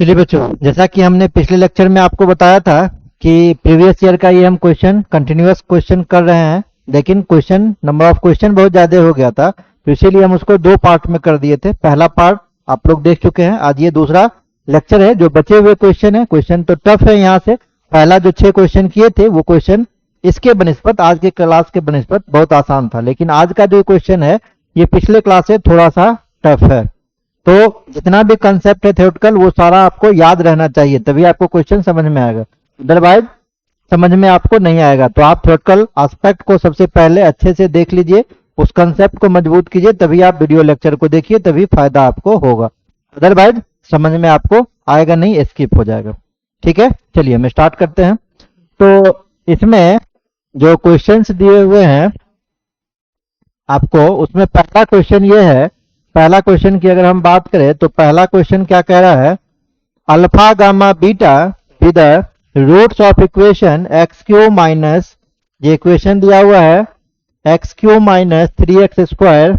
चलिए बच्चों, जैसा कि हमने पिछले लेक्चर में आपको बताया था कि प्रीवियस ईयर का ये हम क्वेश्चन कंटिन्यूअस क्वेश्चन कर रहे हैं, लेकिन क्वेश्चन नंबर ऑफ क्वेश्चन बहुत ज़्यादा हो गया था, तो इसीलिए हम उसको दो पार्ट में कर दिए थे। पहला पार्ट आप लोग देख चुके हैं, आज ये दूसरा लेक्चर है। जो बचे हुए क्वेश्चन है, क्वेश्चन तो टफ है यहाँ से। पहला जो 6 क्वेश्चन किए थे वो क्वेश्चन इसके बनिस्पत, आज के क्लास के बनिस्पत बहुत आसान था, लेकिन आज का जो क्वेश्चन है ये पिछले क्लास से थोड़ा सा टफ है। तो जितना भी कंसेप्ट है थ्योरेटिकल वो सारा आपको याद रहना चाहिए, तभी आपको क्वेश्चन समझ में आएगा, अदरवाइज समझ में आपको नहीं आएगा। तो आप थ्योरेटिकल एस्पेक्ट को सबसे पहले अच्छे से देख लीजिए, उस कंसेप्ट को मजबूत कीजिए, तभी आप वीडियो लेक्चर को देखिए, तभी फायदा आपको होगा, अदरवाइज समझ में आपको आएगा नहीं, स्किप हो जाएगा। ठीक है, चलिए हम स्टार्ट करते हैं। तो इसमें जो क्वेश्चंस दिए हुए हैं आपको, उसमें पहला क्वेश्चन ये है। पहला क्वेश्चन की अगर हम बात करें तो पहला क्वेश्चन क्या कह रहा है, alpha gamma beta with roots of equation x cube minus, ये इक्वेशन दिया हुआ है x cube minus 3x square,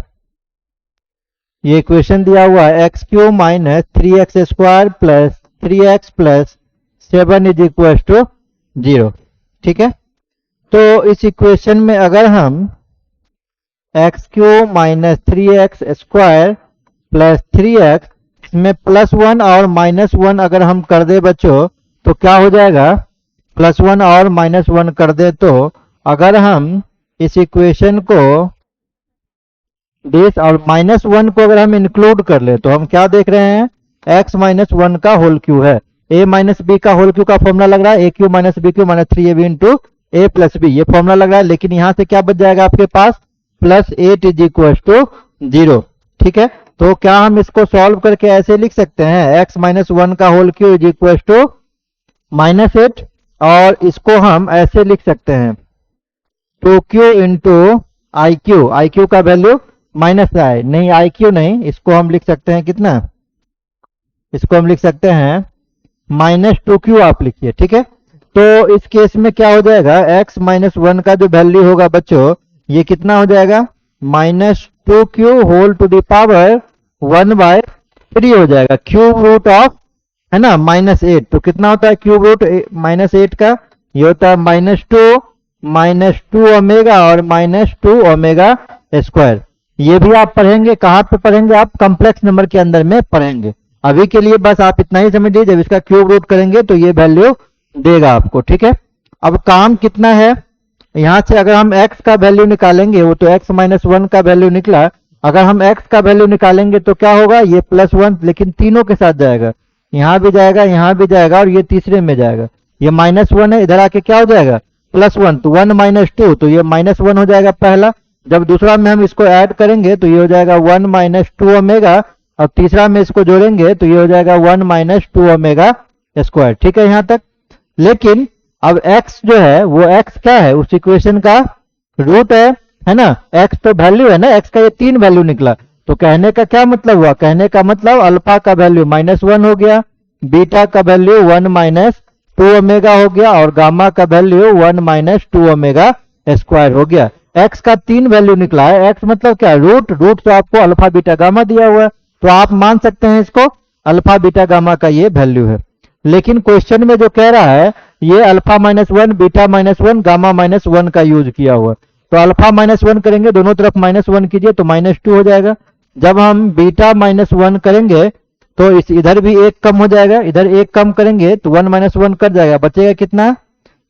ये इक्वेशन दिया हुआ है x cube minus 3x square plus 3x plus 7 is equal to 0। ठीक है, तो इस इक्वेशन में अगर हम x cube minus 3x square plus 3x, इसमें +1 और -1 अगर हम कर दे बच्चों तो क्या हो जाएगा, +1 और -1 कर दे तो अगर हम इस इक्वेशन को बेस और -1 को अगर हम इंक्लूड कर ले तो हम क्या देख रहे हैं, x माइनस 1 का होल क्यू है। a माइनस बी का होल क्यू का फॉर्मूला लग रहा है a cube minus B cube minus 3ab into a plus B, ये फॉर्मूला लग रहा है, लेकिन यहां से क्या बच जाएगा आपके पास +8 इज इक्वल टू 0। ठीक है, तो क्या हम इसको सॉल्व करके ऐसे लिख सकते हैं x माइनस 1 का whole cube is equal to -8, और इसको हम ऐसे लिख सकते हैं 2q इंटू आई क्यू का वैल्यू माइनस आई, नहीं आई क्यू नहीं, इसको हम लिख सकते हैं कितना, इसको हम लिख सकते हैं -2q आप लिखिए। ठीक है, तो इस केस में क्या हो जाएगा, x माइनस 1 का जो वैल्यू होगा बच्चों ये कितना हो जाएगा, -2q whole to the power 1/3 हो जाएगा, क्यूब रूट ऑफ है ना -8, तो कितना होता है क्यूब रूट -8 का, ये होता है -2 ओमेगा और -2 ओमेगा स्क्वायर। ये भी आप पढ़ेंगे, कहाँ पे पढ़ेंगे आप, कॉम्प्लेक्स नंबर के अंदर में पढ़ेंगे। अभी के लिए बस आप इतना ही समझ लीजिए, जब इसका क्यूब रूट करेंगे तो ये वैल्यू देगा आपको। ठीक है, अब काम कितना है, यहां से अगर हम x का वैल्यू निकालेंगे, वो तो x माइनस 1 का वैल्यू निकला, अगर हम x का वैल्यू निकालेंगे तो क्या होगा, ये +1 लेकिन तीनों के साथ जाएगा, यहां भी जाएगा यहां भी जाएगा और ये तीसरे में जाएगा, ये -1 है, इधर आके क्या हो जाएगा +1, तो 1 माइनस 2, तो ये -1 हो जाएगा पहला। जब दूसरा में हम इसको ऐड करेंगे तो ये हो जाएगा 1 माइनस 2 ओमेगा, और तीसरा में इसको जोड़ेंगे तो ये हो जाएगा 1 माइनस 2 ओमेगा स्क्वायर। ठीक है, यहां तक। लेकिन अब x जो है वो x क्या है, उस इक्वेशन का रूट है ना, x तो वैल्यू है ना, x का ये 3 वैल्यू निकला, तो कहने का क्या मतलब हुआ, कहने का मतलब अल्फा का वैल्यू -1 हो गया, बीटा का वैल्यू 1 माइनस 2 ओमेगा हो गया, और गामा का वैल्यू 1 माइनस 2 ओमेगा स्क्वायर हो गया। x का 3 वैल्यू निकला है, x मतलब क्या, रूट तो आपको अल्फा बीटा गामा दिया हुआ है, तो आप मान सकते हैं इसको अल्फा बीटा गामा का ये वैल्यू है। लेकिन क्वेश्चन में जो कह रहा है ये अल्फा -1 बीटा -1 गामा -1 का यूज किया हुआ, तो अल्फा -1 करेंगे, दोनों तरफ -1 कीजिए तो -2 हो जाएगा। जब हम बीटा -1 करेंगे तो इस इधर भी 1 कम हो जाएगा, इधर 1 कम करेंगे तो 1 -1 कट जाएगा, बचेगा कितना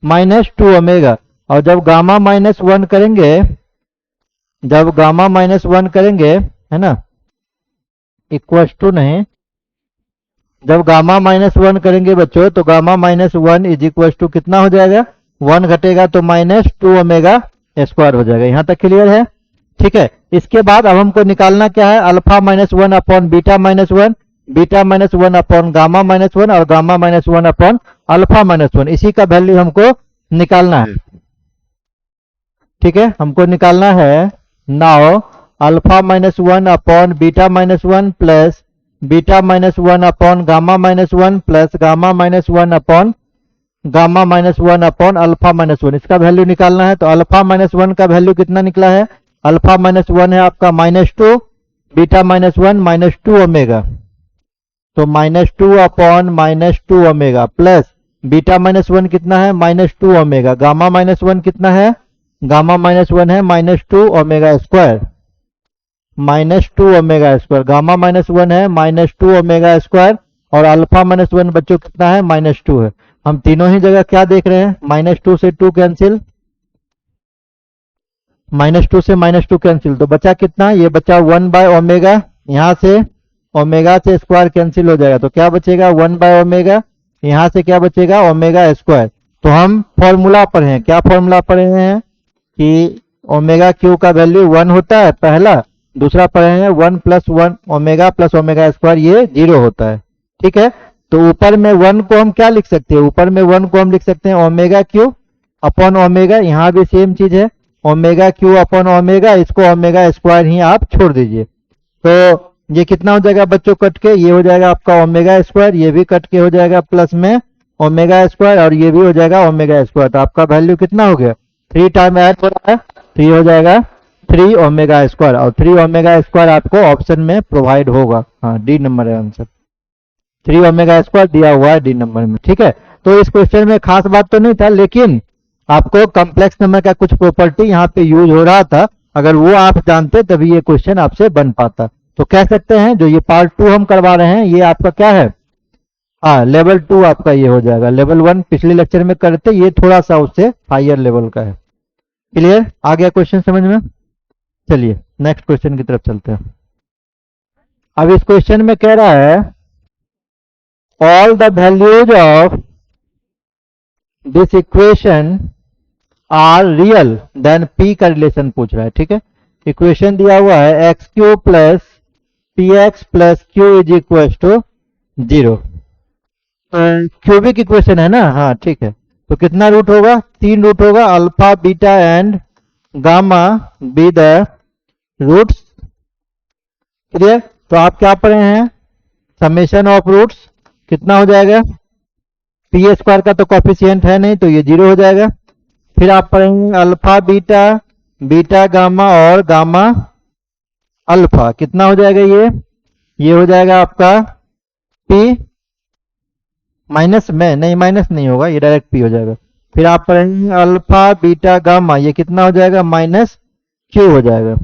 -2 ओमेगा। और जब गामा -1 करेंगे, जब गामा -1 करेंगे है ना, इक्वल टू नहीं, जब गामा -1 करेंगे बच्चों तो गामा -1 इज इक्वल टू कितना हो जाएगा, 1 घटेगा तो -2 ओमेगा स्क्वायर हो जाएगा। यहां तक क्लियर है। ठीक है, इसके बाद अब हमको निकालना क्या है, alpha -1 upon beta -1, beta -1 upon gamma -1 और गामा -1 अपॉन अल्फा -1, इसी का वैल्यू हमको निकालना है। ठीक है, हमको निकालना है now alpha -1 upon beta -1 plus beta -1 upon gamma -1 plus gamma -1 upon gamma -1 upon alpha -1, इसका वैल्यू निकालना है। तो अल्फा -1 का वैल्यू कितना निकला है, अल्फा -1 है आपका -2, बीटा -1 -2 ओमेगा, तो -2/-2 ओमेगा प्लस बीटा -1 कितना है -2 ओमेगा, गामा -1 कितना है, गामा -1 है -2 omega square, -2 omega square, gamma -1 है -2 ओमेगा स्क्वायर और अल्फा -1 बच्चों कितना है -2 है। हम तीनों ही जगह क्या देख रहे हैं, -2 से 2 कैंसिल, -2 से -2 कैंसिल, तो बचा कितना, ये बचा 1/ओमेगा, यहाँ से ओमेगा से स्क्वायर कैंसिल हो जाएगा तो क्या बचेगा 1/ओमेगा, यहाँ से क्या बचेगा ओमेगा स्क्वायर। तो हम फॉर्मूला पढ़े हैं, क्या फॉर्मूला पढ़े हैं कि ओमेगा क्यू का वैल्यू 1 होता है पहला, दूसरा पढ़े हैं 1 + 1 ओमेगा प्लस ओमेगा स्क्वायर ये 0 होता है। ठीक है, तो ऊपर में 1 को हम क्या लिख सकते हैं, ऊपर में 1 को हम लिख सकते हैं ओमेगा क्यू अपॉन ओमेगा, यहाँ भी सेम चीज है ओमेगा क्यू अपॉन ओमेगा, इसको ओमेगा स्क्वायर ही आप छोड़ दीजिए। तो ये कितना हो जाएगा बच्चों कट के, ये हो जाएगा आपका ओमेगा स्क्वायर, ये भी कट के हो जाएगा प्लस में ओमेगा स्क्वायर और ये भी हो जाएगा ओमेगा स्क्वायर। तो आपका वैल्यू कितना हो गया 3 टाइम ऐड हो रहा है, 3 हो जाएगा 3 ओमेगा स्क्वायर और 3 ओमेगा स्क्वायर आपको ऑप्शन में प्रोवाइड होगा। हाँ डी नंबर है आंसर, 3 ओमेगा स्क्वायर दिया हुआ है डी नंबर में। ठीक है, तो इस क्वेश्चन में खास बात तो नहीं था, लेकिन आपको कॉम्प्लेक्स नंबर का कुछ प्रॉपर्टी यहाँ पे यूज हो रहा था, अगर वो आप जानते तभी ये क्वेश्चन आपसे बन पाता। तो कह सकते हैं जो ये पार्ट 2 हम करवा रहे हैं ये आपका क्या है, लेवल 2 आपका ये हो जाएगा। लेवल 1 पिछले लेक्चर में करते, ये थोड़ा सा उससे हायर लेवल का है। क्लियर, आ गया क्वेश्चन समझ में। चलिए नेक्स्ट क्वेश्चन की तरफ चलते हैं। अब इस क्वेश्चन में कह रहा है all the values of this equation are real then P का रिलेशन पूछ रहा है। ठीक है, इक्वेशन दिया हुआ है x³ + px + q = 0। Cubic equation है ना, हाँ ठीक है। तो कितना रूट होगा, 3 रूट होगा, alpha beta and gamma be the roots. Clear, तो आप क्या पढ़े हैं समेशन ऑफ रूट्स कितना हो जाएगा, p² का तो कॉफिशिएंट है नहीं तो ये 0 हो जाएगा। फिर आप पढ़ेंगे अल्फा बीटा, बीटा गामा और गामा अल्फा कितना हो जाएगा, ये हो जाएगा आपका p माइनस में, नहीं माइनस नहीं होगा, ये डायरेक्ट p हो जाएगा। फिर आप पढ़ेंगे अल्फा बीटा गामा, ये कितना हो जाएगा -q हो जाएगा।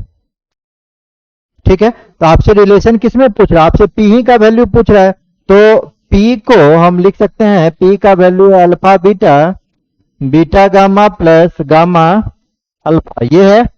ठीक है, तो आपसे रिलेशन किसमें पूछ रहा है, आपसे p ही का वैल्यू पूछ रहा है, तो p को हम लिख सकते हैं, p का वैल्यू है alpha beta, beta gamma plus gamma alpha, ये है।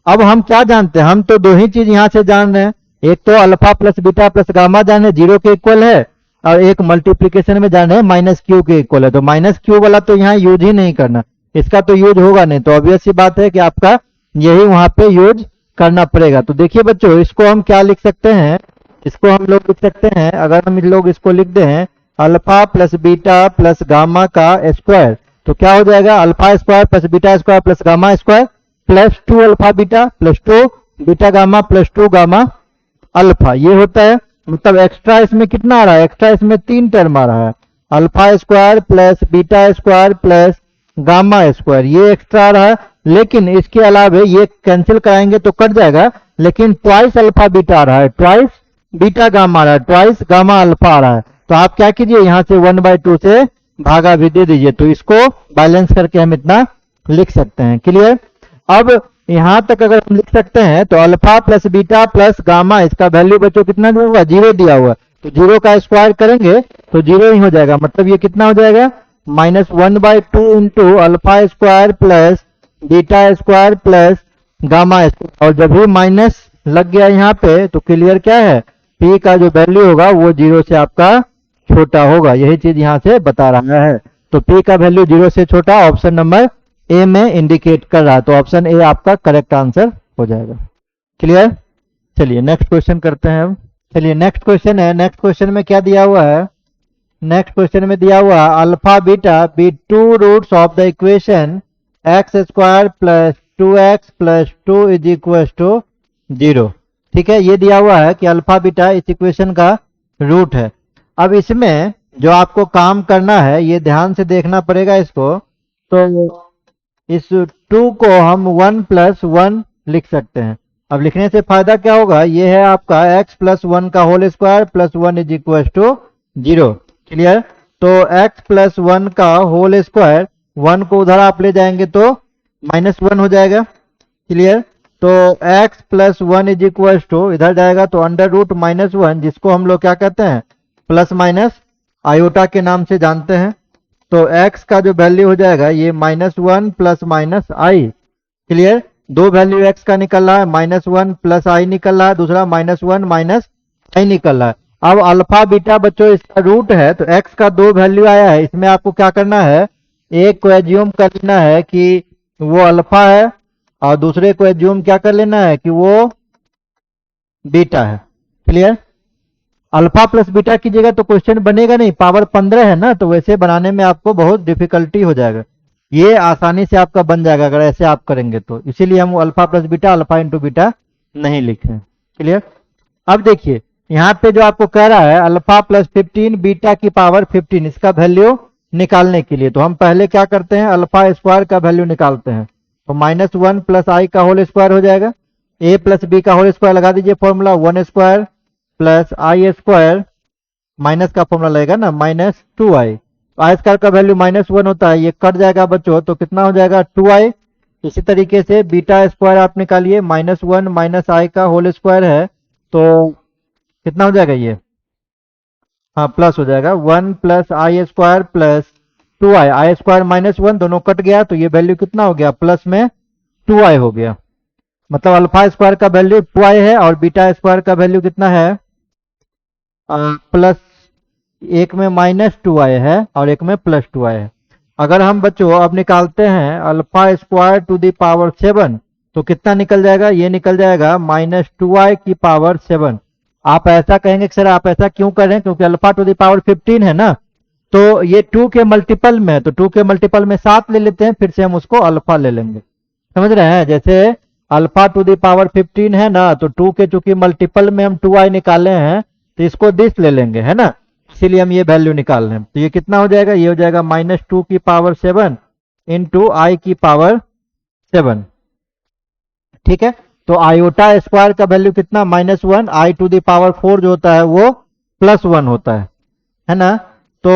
अब हम क्या जानते हैं, हम तो दो ही चीज यहां से जान रहे हैं, एक तो alpha plus beta plus gamma जान रहे 0 के इक्वल है, और एक मल्टीप्लीकेशन में जान रहे हैं -q के इक्वल है। तो -q वाला तो यहाँ यूज ही नहीं करना, इसका तो यूज होगा नहीं, तो ऑब्वियस सी बात है कि आपका यही वहां पे यूज करना पड़ेगा। तो देखिए बच्चों, इसको हम क्या लिख सकते हैं, इसको हम लोग लिख सकते हैं, अगर हम लोग इसको लिख दें alpha plus beta plus gamma का स्क्वायर, तो क्या हो जाएगा alpha square plus beta square plus gamma square plus 2 alpha beta plus 2 beta gamma plus 2 gamma alpha, ये होता है। मतलब एक्स्ट्रा इसमें कितना आ रहा है, एक्स्ट्रा इसमें 3 टर्म आ रहा है, alpha square plus beta square plus gamma square, ये एक्स्ट्रा आ रहा है। लेकिन इसके अलावा ये कैंसिल कराएंगे तो कट जाएगा, लेकिन ट्वाइस अल्फा बीटा आ रहा है, ट्वाइस बीटा गामा आ रहा है, ट्वाइस गामा अल्फा आ रहा है। तो आप क्या कीजिए, यहाँ से 1/2 से भागा भी दे दीजिए, तो इसको बैलेंस करके हम इतना लिख सकते हैं। क्लियर, अब यहां तक अगर हम लिख सकते हैं तो alpha plus beta plus gamma, इसका वैल्यू बच्चों कितना दिया हुआ 0 दिया हुआ, तो 0 का स्क्वायर करेंगे तो 0 ही हो जाएगा। मतलब ये कितना हो जाएगा -1/2 into alpha square plus beta square plus gamma square, और जब भी माइनस लग गया यहाँ पे तो क्लियर क्या है, p का जो वैल्यू होगा वो 0 से आपका छोटा होगा, यही चीज यहाँ से बता रहा है। तो p का वैल्यू 0 से छोटा ऑप्शन नंबर ए में इंडिकेट कर रहा है, तो ऑप्शन ए आपका करेक्ट आंसर हो जाएगा। क्लियर, चलिए नेक्स्ट क्वेश्चन करते हैं। अब चलिए नेक्स्ट क्वेश्चन है, नेक्स्ट क्वेश्चन में क्या दिया हुआ है, नेक्स्ट क्वेश्चन में दिया हुआ alpha beta be 2 roots of the equation x² plus 2x plus 2 = 0। ठीक है, ये दिया हुआ है कि अल्फा बीटा इस इक्वेशन का रूट है। अब इसमें जो आपको काम करना है, ये ध्यान से देखना पड़ेगा इसको, तो इस 2 को हम 1 + 1 लिख सकते हैं, अब लिखने से फायदा क्या होगा, ये है आपका x प्लस 1 का whole square plus 1 is equal to 0। Clear. तो x प्लस 1 का होल स्क्वायर, 1 को उधर आप ले जाएंगे तो -1 हो जाएगा। क्लियर। तो x plus 1 is equal to, इधर जाएगा तो अंडर रूट -1, जिसको हम लोग क्या कहते हैं, प्लस माइनस आयोटा के नाम से जानते हैं। तो x का जो वैल्यू हो जाएगा ये -1 प्लस माइनस आई। क्लियर। दो वैल्यू x का निकल रहा है, -1 प्लस आई निकल रहा है, दूसरा -1 माइनस आई निकल रहा है। अब अल्फा बीटा बच्चों इसका रूट है, तो x का दो वैल्यू आया है, इसमें आपको क्या करना है, एक को एज्यूम कर लेना है कि वो अल्फा है और दूसरे को एज्यूम क्या कर लेना है कि वो बीटा है। क्लियर। अल्फा प्लस बीटा कीजिएगा तो क्वेश्चन बनेगा नहीं, पावर 15 है ना, तो वैसे बनाने में आपको बहुत डिफिकल्टी हो जाएगा। ये आसानी से आपका बन जाएगा अगर ऐसे आप करेंगे तो, इसीलिए हम alpha plus beta, alpha into beta नहीं लिखे। क्लियर। अब देखिए यहाँ पे जो आपको कह रहा है अल्फा प्लस 15 बीटा की पावर 15, इसका वैल्यू निकालने के लिए तो हम पहले क्या करते हैं, अल्फा स्क्वायर का वैल्यू निकालते हैं। तो -1 प्लस आई का होल स्क्वायर हो जाएगा, a प्लस बी का होल स्क्वायर लगा दीजिए फॉर्मूला, 1 स्क्वायर प्लस आई स्क्वायर, माइनस का फॉर्मूला लगेगा ना, -2i। आई स्क्वायर का वैल्यू -1 होता है, ये कट जाएगा बच्चों तो कितना हो जाएगा 2i। इसी तरीके से बीटा स्क्वायर आप निकालिए, -1 माइनस आई का होल स्क्वायर है तो कितना हो जाएगा ये, हाँ प्लस हो जाएगा, 1 प्लस आई स्क्वायर प्लस 2i, आई स्क्वायर -1 दोनों कट गया तो ये वैल्यू कितना हो गया, प्लस में 2i हो गया। मतलब अल्फा स्क्वायर का वैल्यू 2i है और बीटा स्क्वायर का वैल्यू कितना है, प्लस, एक में -2i है और एक में +2i है। अगर हम बच्चों अब निकालते हैं alpha square to the power 7 तो कितना निकल जाएगा, ये निकल जाएगा -2i की पावर 7। आप ऐसा कहेंगे कि सर आप ऐसा क्यों कर रहे हैं, क्योंकि अल्फा टू द पावर 15 है ना, तो ये 2 के मल्टीपल में है, तो 2 के मल्टीपल में 7 ले लेते हैं, फिर से हम उसको अल्फा ले लेंगे। समझ रहे हैं, जैसे अल्फा टू द पावर 15 है ना, तो 2 के चूंकि मल्टीपल में हम 2i निकाले हैं तो इसको दिस ले लेंगे, है ना, इसीलिए हम ये वैल्यू निकाल रहे हैं। तो ये कितना हो जाएगा, ये हो जाएगा -2 की पावर 7 इंटू आई की पावर 7। ठीक है। तो आयोटा स्क्वायर का वैल्यू कितना, -1, आई टू द पावर 4 जो होता है वो +1 होता है ना। तो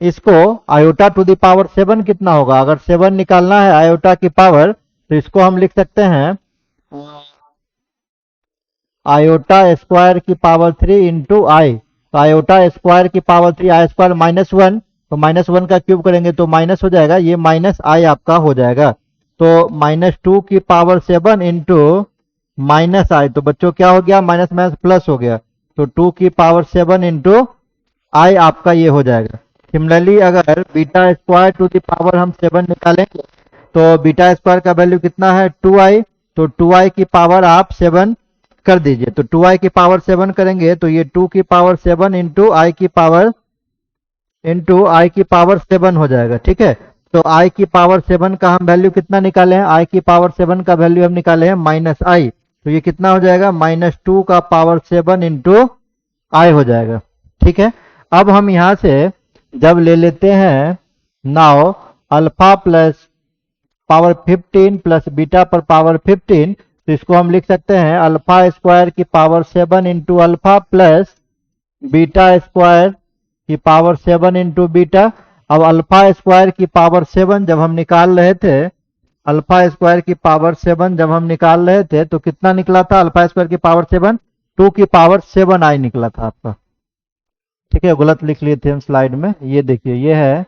इसको आयोटा टू द पावर 7 कितना होगा, अगर 7 निकालना है आयोटा की पावर तो इसको हम लिख सकते हैं आयोटा स्क्वायर की पावर 3 इंटू आई। तो आयोटा स्क्वायर की पावर 3, आई स्क्वायर -1, तो -1 का क्यूब करेंगे तो माइनस हो जाएगा, ये -i आपका हो जाएगा। तो -2 की पावर 7 इंटू -i, तो बच्चों क्या हो गया, माइनस माइनस प्लस हो गया, तो 2 की पावर 7 इंटू आई आपका ये हो जाएगा। सिमिलरली अगर beta square to the power हम 7 निकालेंगे तो बीटा स्क्वायर का वैल्यू कितना है 2i, तो 2i की पावर आप 7 कर दीजिए, तो 2i की पावर 7 करेंगे तो ये 2 की पावर 7 इंटू आई की पावर 7 हो जाएगा। ठीक है। तो आई की पावर 7 का हम वैल्यू कितना निकाले हैं, आई की पावर 7 का वैल्यू हम निकाले हैं -i, तो ये कितना हो जाएगा, -2 का पावर 7 इंटू आई हो जाएगा। ठीक है। अब हम यहां से जब ले लेते हैं now alpha plus power 15 plus beta पर पावर 15, तो इसको हम लिख सकते हैं अल्फा स्क्वायर की power 7 into alpha plus beta square की पावर 7 इंटू बीटा। अब अल्फा स्क्वायर की पावर 7 जब हम निकाल रहे थे, अल्फा स्क्वायर की पावर 7 जब हम निकाल रहे थे तो कितना निकला था, अल्फा स्क्वायर की पावर 7 2 की पावर 7i निकला था आपका। ठीक है, गलत लिख लिए थे हम स्लाइड में, ये देखिए ये है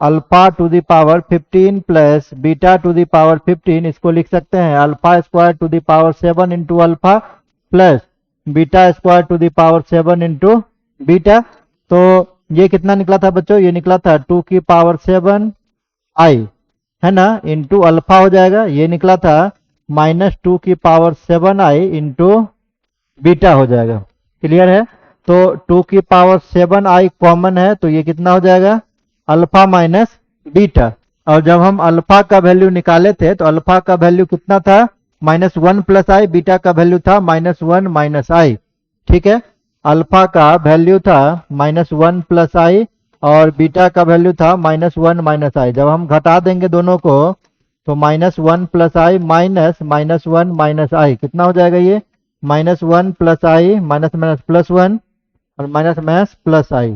alpha to the power 15 plus beta to the power 15, इसको लिख सकते हैं alpha square to the power 7 into alpha plus beta square to the power 7 into beta. तो ये कितना निकला था बच्चों, ये निकला था 2 की पावर 7i, है ना, इंटू अल्फा हो जाएगा, ये निकला था -2 की पावर 7i इंटू बीटा हो जाएगा। क्लियर है। तो 2 की पावर 7i कॉमन है तो ये कितना हो जाएगा, अल्फा माइनस बीटा। और जब हम अल्फा का वैल्यू निकाले थे तो अल्फा का वैल्यू कितना था, -1 प्लस आई, बीटा का वैल्यू था -1 माइनस आई। ठीक है। अल्फा का वैल्यू था -1 प्लस आई और बीटा का वैल्यू था -1 माइनस आई। जब हम घटा देंगे दोनों को तो -1 प्लस आई माइनस वन माइनस आई, कितना हो जाएगा ये? -1 प्लस आई माइनस माइनस प्लस वन और माइनस माइनस प्लस आई,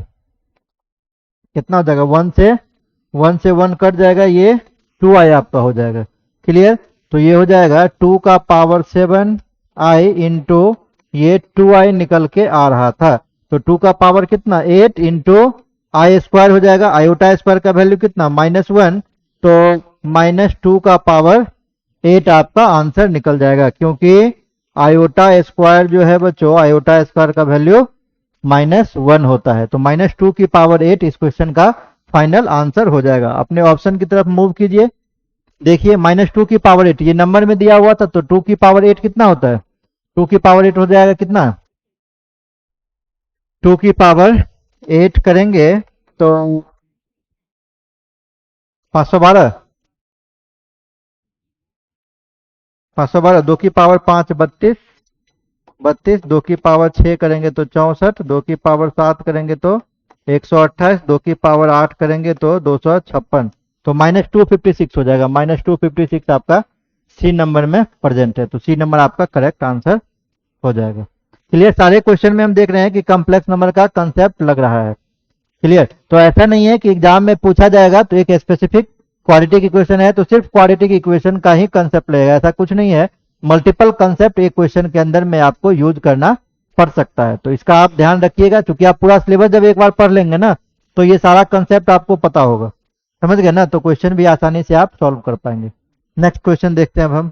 कितना हो जाएगा? 1 से 1 कट जाएगा, ये 2i आपका हो जाएगा। क्लियर? तो ये हो जाएगा 2 का पावर 7 आई इंटू ये 2i निकल के आ रहा था, तो 2 का पावर कितना? 8 इंटू आई स्क्वायर हो जाएगा। आयोटा स्क्वायर का वैल्यू कितना? -1, तो -2 का पावर 8 आपका आंसर निकल जाएगा, क्योंकि आयोटा स्क्वायर जो है बच्चों, आयोटा स्क्वायर का वैल्यू -1 होता है। तो -2 की पावर 8 इस क्वेश्चन का फाइनल आंसर हो जाएगा। अपने ऑप्शन की तरफ मूव कीजिए। देखिए -2 की पावर 8 ये नंबर में दिया हुआ था, तो 2 की पावर 8 कितना होता है? 2 की पावर 8 हो जाएगा कितना? 2 की पावर 8 करेंगे तो 512, 512, 2 की पावर 5 32, 32, 2 की पावर 6 करेंगे तो 64, 2 की पावर 7 करेंगे तो 128, 2 की पावर 8 करेंगे तो 256, तो -256 हो जाएगा। -256 आपका सी नंबर में प्रेजेंट है, तो सी नंबर आपका करेक्ट आंसर हो जाएगा। क्लियर? सारे क्वेश्चन में हम देख रहे हैं कि कॉम्प्लेक्स नंबर का कंसेप्ट लग रहा है। क्लियर? तो ऐसा नहीं है कि एग्जाम में पूछा जाएगा तो एक स्पेसिफिक क्वाड्रेटिक इक्वेशन है तो सिर्फ क्वाड्रेटिक इक्वेशन का ही कंसेप्ट लगेगा, ऐसा कुछ नहीं है। मल्टीपल कंसेप्ट एक क्वेश्चन के अंदर में आपको यूज करना पड़ सकता है, तो इसका आप ध्यान रखिएगा, क्योंकि आप पूरा सिलेबस जब एक बार पढ़ लेंगे ना तो ये सारा कंसेप्ट आपको पता होगा। समझ गए ना? तो क्वेश्चन भी आसानी से आप सॉल्व कर पाएंगे। नेक्स्ट क्वेश्चन देखते हैं अब हम।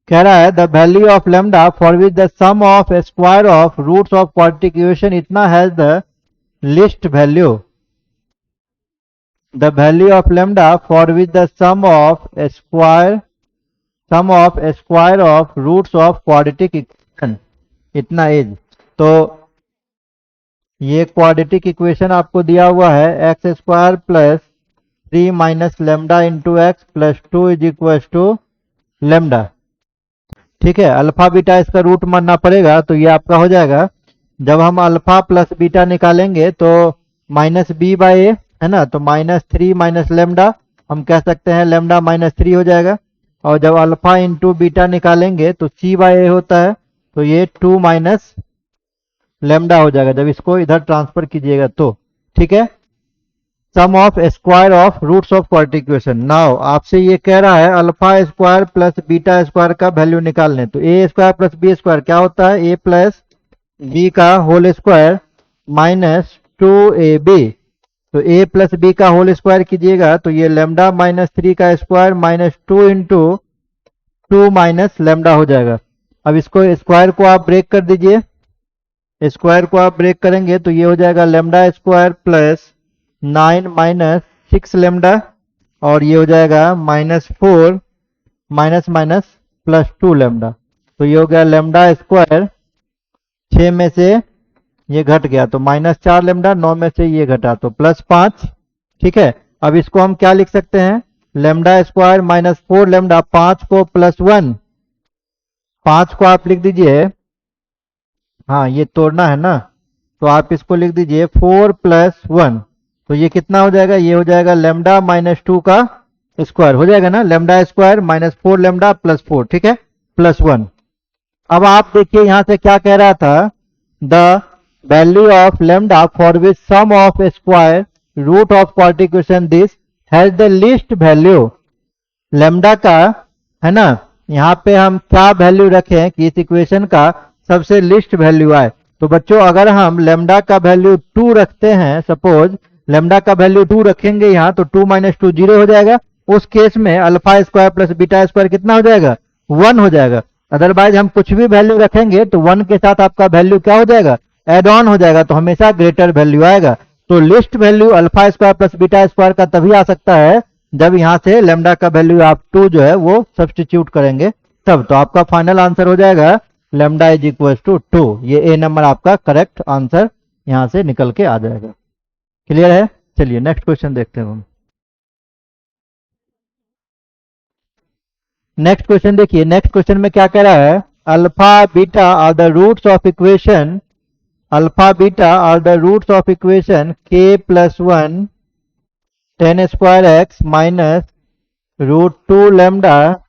कह रहा है the value of lambda for which the sum of square of roots of quadratic equation इतना has the least value. The value of lambda for which the sum of square of roots of quadratic equation इतना is. तो ये quadratic equation आपको दिया हुआ है x square plus 3 minus lambda into x plus 2 is equal to lambda. ठीक है, alpha beta इसका रूट मानना पड़ेगा, तो ये आपका हो जाएगा। जब हम अल्फा प्लस बीटा निकालेंगे तो -b/a है ना, तो -3 माइनस लेमडा, हम कह सकते हैं लेमडा -3 हो जाएगा। और जब अल्फा इंटू बीटा निकालेंगे तो c/a होता है, तो ये 2 माइनस लेमडा हो जाएगा जब इसको इधर ट्रांसफर कीजिएगा तो। ठीक है, sum of square of roots of quadratic equation. Now आपसे ये कह रहा है alpha square plus beta square का वैल्यू निकालने, तो a square plus b square क्या होता है? ए प्लस बी का होल स्क्वायर -2ab। तो a प्लस बी का होल स्क्वायर कीजिएगा तो ये लेमडा -3 का स्क्वायर -2 इंटू 2 माइनस लेमडा हो जाएगा। अब इसको स्क्वायर को आप ब्रेक कर दीजिए, स्क्वायर को आप ब्रेक करेंगे तो ये हो जाएगा lambda square plus 9 minus 6 lambda, और ये हो जाएगा -4 माइनस माइनस प्लस 2 लेमडा, तो ये हो गया लेमडा स्क्वायर 6 में से ये घट गया तो -4 लेमडा, 9 में से ये घटा तो +5। ठीक है, अब इसको हम क्या लिख सकते हैं? लेमडा स्क्वायर -4 लेमडा, 5 को +1, 5 को आप लिख दीजिए, हाँ ये तोड़ना है ना, तो आप इसको लिख दीजिए 4 + 1, तो ये कितना हो जाएगा? ये हो जाएगा लेमडा -2 का स्क्वायर हो जाएगा ना, लेमडा स्क्वायर -4 लेमडा +4, ठीक है, +1। अब आप देखिए यहां से क्या कह रहा था? The value of lambda for which sum of square root of quadratic equation this has the least value. Lambda का है ना, यहाँ पे हम क्या वैल्यू रखें कि इस इक्वेशन का सबसे लिस्ट वैल्यू आए? तो बच्चों अगर हम लेमडा का वैल्यू 2 रखते हैं, सपोज लेमडा का वैल्यू 2 रखेंगे यहाँ, तो 2 - 2 0 हो जाएगा। उस केस में alpha square plus beta square कितना हो जाएगा? 1 हो जाएगा। अदरवाइज हम कुछ भी वैल्यू रखेंगे तो 1 के साथ आपका वैल्यू क्या हो जाएगा? एड ऑन हो जाएगा, तो हमेशा ग्रेटर वैल्यू आएगा। तो least value alpha square plus beta square का तभी आ सकता है जब यहां से लेमडा का वैल्यू आप 2 जो है वो सब्स्टिट्यूट करेंगे तब। तो आपका फाइनल आंसर हो जाएगा लेमडा इज इक्वल टू 2। ये ए नंबर आपका करेक्ट आंसर यहां से निकल के आ जाएगा। क्लियर है? चलिए नेक्स्ट क्वेश्चन देखते हैं हम। नेक्स्ट क्वेश्चन देखिए, नेक्स्ट क्वेश्चन में क्या कह रहा है? Alpha beta are the roots of equation, alpha beta are the roots of equation k + 1 10 square x minus √2 lambda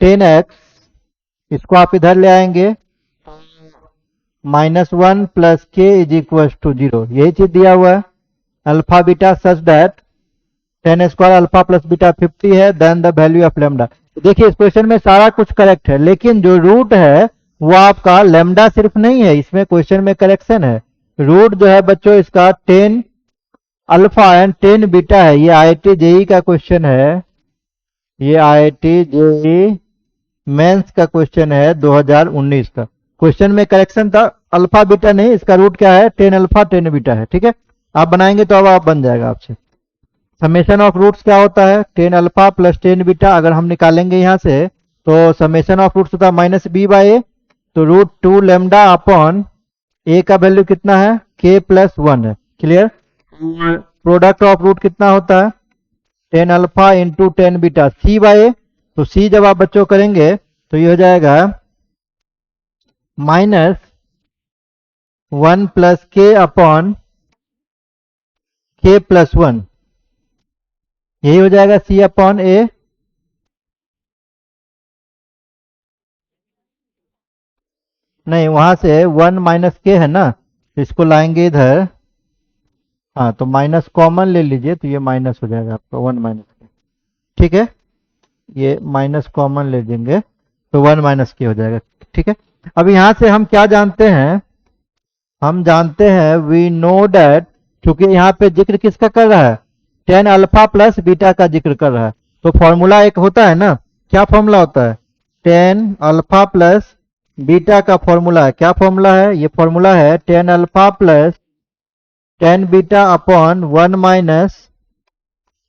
10x, इसको आप इधर ले आएंगे, -1 प्लस के इज इक्वल टू 0, यही चीज दिया हुआ है। Alpha beta such that 10 square alpha plus beta 50 है, then the value of lambda. देखिए इस क्वेश्चन में सारा कुछ करेक्ट है, लेकिन जो रूट है वो आपका लेमडा सिर्फ नहीं है, इसमें क्वेश्चन में करेक्शन है। रूट जो है बच्चों इसका 10 अल्फा एंड 10 बीटा है। ये IIT JEE का क्वेश्चन है, ये IIT JEE मेंस का क्वेश्चन है 2019 का। क्वेश्चन में करेक्शन था, अल्फा बीटा नहीं, इसका रूट क्या है 10 अल्फा 10 बीटा है। ठीक है, आप बनाएंगे तो अब आप बन जाएगा आपसे। समेशन ऑफ रूट्स क्या होता है, 10 अल्फा प्लस 10 बीटा। अगर हम निकालेंगे यहाँ से तो समेशन ऑफ रूट्स होता है -b/a, तो √2 लेमडा अपॉन a का वैल्यू कितना है k+1 है। क्लियर। प्रोडक्ट ऑफ रूट कितना होता है 10 अल्फा इंटू 10 बीटा c/a, तो c जब आप बच्चों करेंगे तो ये हो जाएगा -1 प्लस k अपॉन k+1, यही हो जाएगा c अपॉन a। नहीं, वहां से 1 माइनस के है ना, तो इसको लाएंगे इधर, हाँ तो माइनस कॉमन ले लीजिए, तो ये माइनस हो जाएगा आपका 1 माइनस के। ठीक है, ये माइनस कॉमन ले लेंगे तो 1 माइनस के हो जाएगा। ठीक है, अब यहां से हम क्या जानते हैं, हम जानते हैं वी नो डैट, क्योंकि यहाँ पे जिक्र किसका कर रहा है 10 अल्फा प्लस बीटा का जिक्र कर रहा है, तो फॉर्मूला एक होता है ना, क्या फॉर्मूला होता है 10 अल्फा प्लस बीटा का फॉर्मूला है। क्या फॉर्मूला है, ये फॉर्मूला है 10 alpha plus 10 beta upon 1 minus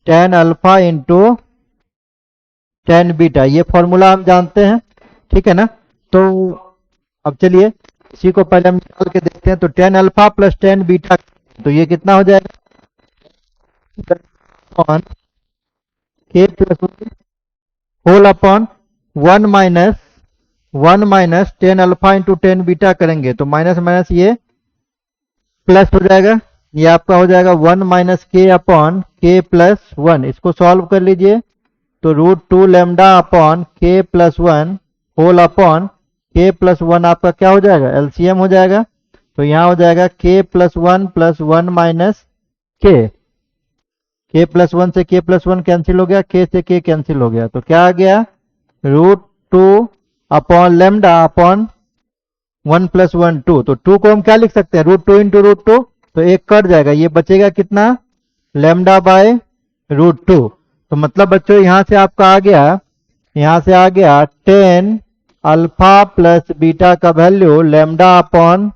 10 alpha into 10 beta, ये फॉर्मूला हम जानते हैं। ठीक है ना, तो अब चलिए इसी को पहले हम निकाल के देखते हैं। तो 10 अल्फा प्लस 10 बीटा, तो ये कितना हो जाएगा upon k+1 whole upon 1 minus 10 alpha into 10 beta करेंगे तो माइनस माइनस ये प्लस हो जाएगा, ये आपका हो जाएगा 1 माइनस के अपॉन k+1। इसको सॉल्व कर लीजिए, तो √2 lambda upon k+1 whole upon k+1 आपका क्या हो जाएगा LCM हो जाएगा, तो यहाँ हो जाएगा k+1 प्लस 1 माइनस k+1 से k+1 कैंसिल हो गया, k से k कैंसिल हो गया, तो क्या आ गया √2 अपॉन लेमडा अपॉन 1 + 1 2, तो 2 को हम क्या लिख सकते हैं √2 इंटू √2, तो एक कट जाएगा, ये बचेगा कितना लेमडा बाय √2। तो मतलब बच्चों यहां से आपका आ गया, यहां से आ गया 10 अल्फा प्लस बीटा का वैल्यू लेमडा अपॉन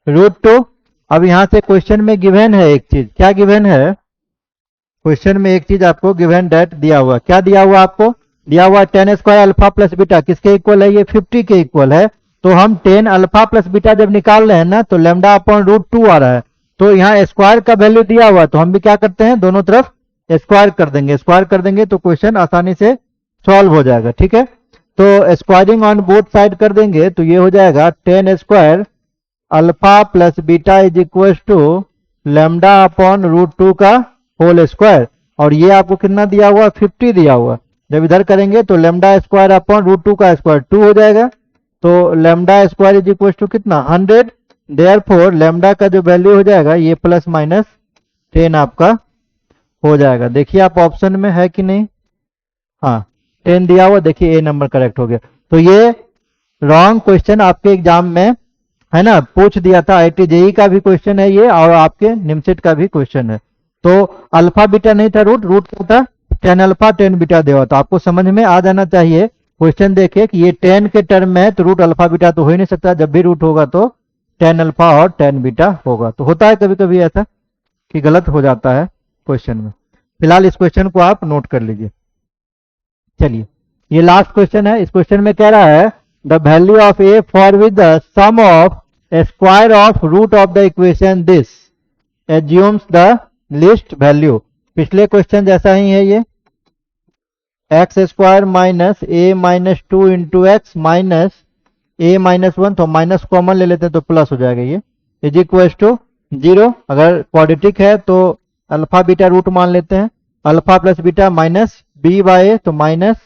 √2। अब यहां से क्वेश्चन में गिवन है एक चीज, क्या गिवन है क्वेश्चन में एक चीज आपको गिवन डेट दिया हुआ, क्या दिया हुआ आपको दिया हुआ 10 स्क्वायर अल्फा प्लस बीटा किसके इक्वल है, ये 50 के इक्वल है। तो हम 10 अल्फा प्लस बीटा जब निकाल रहे हैं ना, तो लेमडा अपॉन √2 आ रहा है, तो यहाँ स्क्वायर का वैल्यू दिया हुआ, तो हम भी क्या करते हैं दोनों तरफ स्क्वायर कर देंगे, स्क्वायर कर देंगे तो क्वेश्चन आसानी से सॉल्व हो जाएगा। ठीक है, तो स्क्वायरिंग ऑन बोथ साइड कर देंगे तो ये हो जाएगा 10 square alpha plus beta is equal to lambda upon √2 का होल स्क्वायर, और ये आपको कितना दिया हुआ 50 दिया हुआ, जब इधर करेंगे तो लेमडा स्क्वायर अपॉन √2 का स्क्वायर 2 हो जाएगा, तो lambda square is equal to कितना 100, देयरफॉर लेमडा का जो वैल्यू हो जाएगा ये +-10 आपका हो जाएगा। देखिए आप ऑप्शन में है कि नहीं, हाँ 10 दिया हुआ, देखिए ए नंबर करेक्ट हो गया। तो ये रॉन्ग क्वेश्चन आपके एग्जाम में है ना पूछ दिया था, IIT JEE का भी क्वेश्चन है ये, और आपके निमसेट का भी क्वेश्चन है। तो अल्फा बीटा नहीं था, रूट क्या था 10 अल्फा 10 बीटा देवा, तो आपको समझ में आ जाना चाहिए क्वेश्चन देखे कि ये 10 के टर्म में है, तो रूट अल्फा बीटा तो हो ही नहीं सकता, जब भी रूट होगा तो 10 अल्फा और 10 बीटा होगा। तो होता है कभी कभी ऐसा कि गलत हो जाता है क्वेश्चन में। फिलहाल इस क्वेश्चन को आप नोट कर लीजिए। चलिए ये लास्ट क्वेश्चन है, इस क्वेश्चन में कह रहा है the value of A for with the sum of square of root of the equation this assumes the least value. पिछले क्वेश्चन जैसा ही है ये, x square minus A minus 2 into x minus A minus 1, तो minus common ले लेते हैं तो प्लस हो जाएगा, ये इज इक्वल टू 0। अगर क्वाड्रेटिक है तो अल्फा बीटा रूट मान लेते हैं, alpha plus beta minus b by a, तो माइनस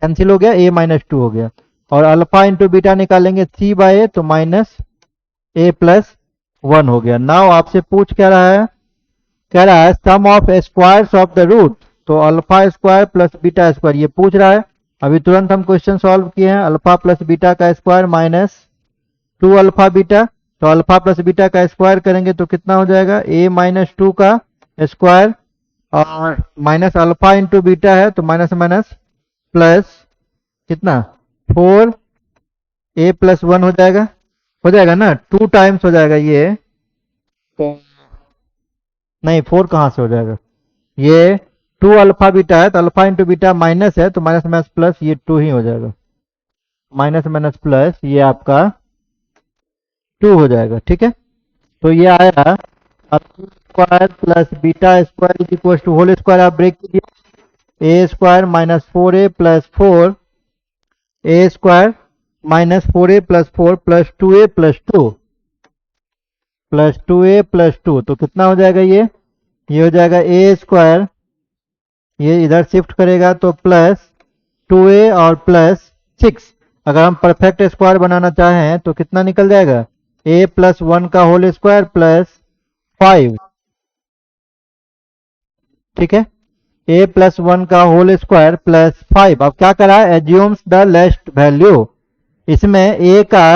कैंसिल हो गया, ए माइनस 2 हो गया, और अल्फा इंटू बीटा निकालेंगे सी बाय ए, तो माइनस ए प्लस 1 हो गया। नाउ आपसे पूछ क्या रहा है, कह रहा है sum of squares of the root, तो alpha square plus beta square ये पूछ रहा है। अभी तुरंत हम क्वेश्चन सॉल्व किए हैं, अल्फा प्लस बीटा का स्क्वायर माइनस 2 अल्फा बीटा, तो अल्फा प्लस बीटा का स्क्वायर करेंगे तो कितना हो जाएगा, ए माइनस 2 का स्क्वायर, और माइनस अल्फा इंटू बीटा है तो माइनस माइनस प्लस कितना 4 ए प्लस 1 हो जाएगा ना, 2 टाइम्स हो जाएगा ये, तो नहीं 4 कहाँ से हो जाएगा, ये 2 अल्फा बीटा है तो अल्फा इंटू बीटा माइनस है तो माइनस माइनस प्लस ये 2 ही हो जाएगा, माइनस माइनस प्लस ये आपका 2 हो जाएगा। ठीक है, तो ये आया square plus beta square is equal to whole square, आप ब्रेक कीजिए, a square minus 4a plus 4 a square minus 4a plus 4 plus 2a plus 2 plus 2a plus 2, तो कितना हो जाएगा ये हो जाएगा ए स्क्वायर, ये इधर शिफ्ट करेगा तो प्लस 2a और प्लस 6, अगर हम परफेक्ट स्क्वायर बनाना चाहें तो कितना निकल जाएगा, a प्लस 1 का होल स्क्वायर प्लस 5, ठीक है, a प्लस 1 का होल स्क्वायर प्लस 5। अब क्या करा है, एज्यूम्स द लेस्ट वैल्यू, इसमें a का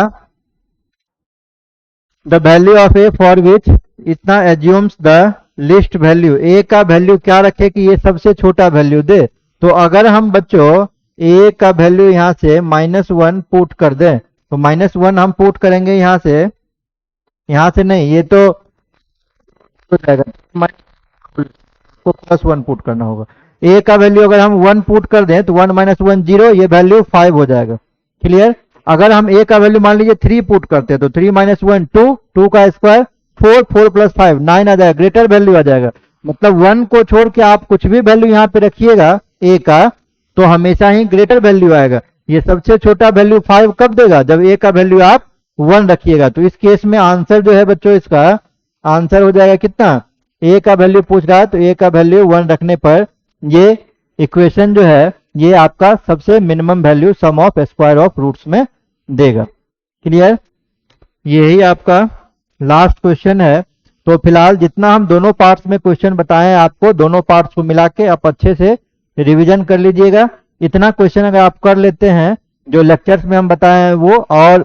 the value of a for which, इतना assumes the least value, a का वैल्यू क्या रखे कि ये सबसे छोटा वैल्यू दे, तो अगर हम बच्चों a का वैल्यू यहां से -1 पुट कर दें, तो -1 हम पुट करेंगे यहां से नहीं, ये तो हो जाएगा, को +1 पुट करना होगा, a का वैल्यू अगर हम 1 पुट कर दें तो 1 - 1 0, ये वैल्यू 5 हो जाएगा। क्लियर, अगर हम a का वैल्यू मान लीजिए 3 पुट करते हैं तो 3 - 1 2, 2 का स्क्वायर 4, 4 + 5 9 आ जाएगा, ग्रेटर वैल्यू आ जाएगा, मतलब 1 को छोड़ के आप कुछ भी वैल्यू यहाँ पे रखिएगा a का तो हमेशा ही ग्रेटर वैल्यू आएगा। ये सबसे छोटा वैल्यू 5 कब देगा, जब a का वैल्यू आप 1 रखिएगा। तो इस केस में आंसर जो है बच्चों, इसका आंसर हो जाएगा कितना, a का वैल्यू पूछ रहा है तो a का वैल्यू 1 रखने पर ये इक्वेशन जो है ये आपका सबसे minimum value sum of square of roots में देगा। क्लियर, यही आपका लास्ट क्वेश्चन है। तो फिलहाल जितना हम दोनों पार्ट्स में क्वेश्चन बताए हैं आपको, दोनों पार्ट्स को मिला के आप अच्छे से रिवीजन कर लीजिएगा। इतना क्वेश्चन अगर आप कर लेते हैं जो लेक्चर्स में हम बताए हैं वो, और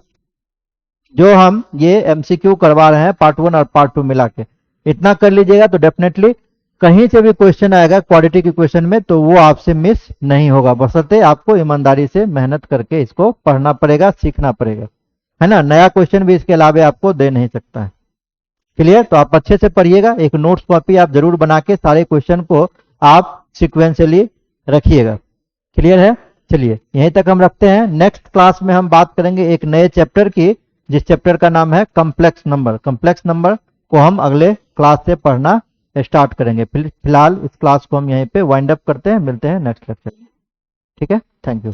जो हम ये एमसीक्यू करवा रहे हैं पार्ट 1 और पार्ट 2 मिला के, इतना कर लीजिएगा तो डेफिनेटली कहीं से भी क्वेश्चन आएगा क्वाड्रेटिक इक्वेशन में तो वो आपसे मिस नहीं होगा, बशर्ते आपको ईमानदारी से मेहनत करके इसको पढ़ना पड़ेगा, सीखना पड़ेगा, है ना। नया क्वेश्चन भी इसके अलावा आपको दे नहीं सकता है। क्लियर, तो आप अच्छे से पढ़िएगा, एक नोट्स कॉपी आप जरूर बना के सारे क्वेश्चन को आप सिक्वेंशियली रखिएगा। क्लियर है, चलिए यहीं तक हम रखते हैं। नेक्स्ट क्लास में हम बात करेंगे एक नए चैप्टर की, जिस चैप्टर का नाम है कॉम्प्लेक्स नंबर। कॉम्प्लेक्स नंबर को हम अगले क्लास से पढ़ना स्टार्ट करेंगे। फिलहाल इस क्लास को हम यहीं पे वाइंड अप करते हैं, मिलते हैं नेक्स्ट लेक्चर में। ठीक है, थैंक यू।